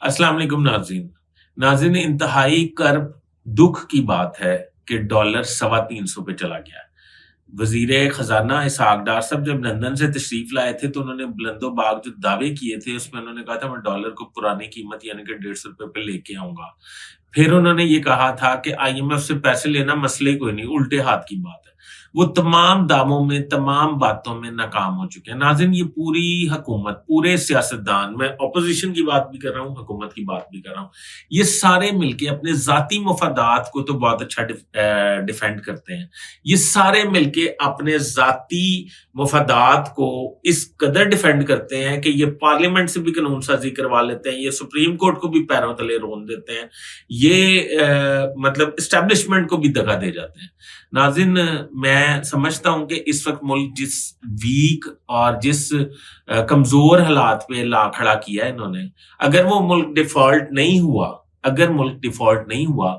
अस्सलाम वालेकुम नाज़रीन। नाज़रीन, इंतहाई कर्ब दुख की बात है कि डॉलर 350 पे चला गया। वजीर खजाना इसहाक डार साहब जब लंदन से तशरीफ लाए थे तो उन्होंने बुलंदो बाग जो दावे किए थे उसमें उन्होंने कहा था मैं डॉलर को पुरानी कीमत यानी कि 150 रुपए पे लेके आऊंगा। फिर उन्होंने ये कहा था कि आईएमएफ से पैसे लेना मसले कोई नहीं, उल्टे हाथ की बात है। वो तमाम दावों में, तमाम बातों में नाकाम हो चुके हैं। नाज़रीन, ये पूरी हुकूमत, पूरे सियासतदान, मैं अपोजिशन की बात भी कर रहा हूँ, हुकूमत की बात भी कर रहा हूँ, ये सारे मिलके अपने जाती मफादात को तो बहुत अच्छा डिफेंड करते हैं। ये सारे मिलके अपने जाती मफादात को इस कदर डिफेंड करते हैं कि ये पार्लियामेंट से भी कानून साजी करवा लेते हैं, ये सुप्रीम कोर्ट को भी पैरों तले रोन देते हैं, ये मतलब इस्टेब्लिशमेंट को भी दगा दे जाते हैं। नाज़रीन, मैं समझता हूं कि इस वक्त मुल्क जिस वीक और जिस कमजोर हालात पे ला खड़ा किया है इन्होंने, अगर वो मुल्क डिफॉल्ट नहीं हुआ, अगर मुल्क डिफॉल्ट नहीं हुआ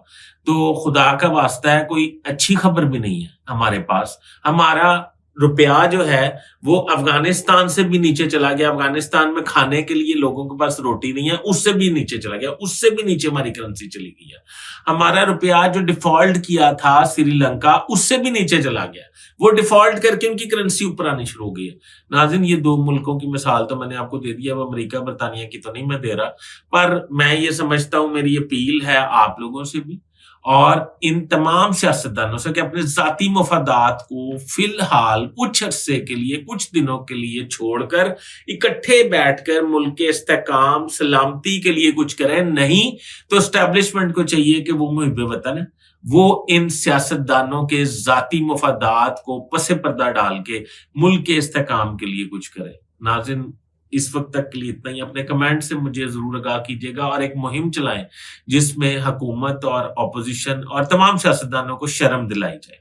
तो खुदा का वास्ता है कोई अच्छी खबर भी नहीं है हमारे पास। हमारा रुपया जो है वो अफगानिस्तान से भी नीचे चला गया। अफगानिस्तान में खाने के लिए लोगों के पास रोटी नहीं है, उससे भी नीचे चला गया, उससे भी नीचे हमारी करेंसी चली गई है। हमारा रुपया जो डिफॉल्ट किया था श्रीलंका, उससे भी नीचे चला गया। वो डिफॉल्ट करके उनकी करेंसी ऊपर आनी शुरू हो गई है। नाज़रीन, ये दो मुल्कों की मिसाल तो मैंने आपको दे दिया, वो अमेरिका बरतानिया की तो नहीं मैं दे रहा, पर मैं ये समझता हूं, मेरी अपील है आप लोगों से भी और इन तमाम सियासतदानों से कि अपने जाती मफादात को फिलहाल कुछ अरसे के लिए, कुछ दिनों के लिए छोड़कर इकट्ठे बैठकर मुल्क के इस्तेकाम, सलामती के लिए कुछ करें। नहीं तो एस्टेब्लिशमेंट को चाहिए कि वो मुहिब वतन है, वो इन सियासतदानों के जाती मफादात को पसे पर्दा डाल के मुल्क के इस्तेकाम के लिए कुछ करे। नाज़रीन, इस वक्त तक के लिए इतना ही। अपने कमेंट से मुझे जरूर आगाह कीजिएगा और एक मुहिम चलाएं जिसमें हुकूमत और अपोजिशन और तमाम सियासतदानों को शर्म दिलाई जाए।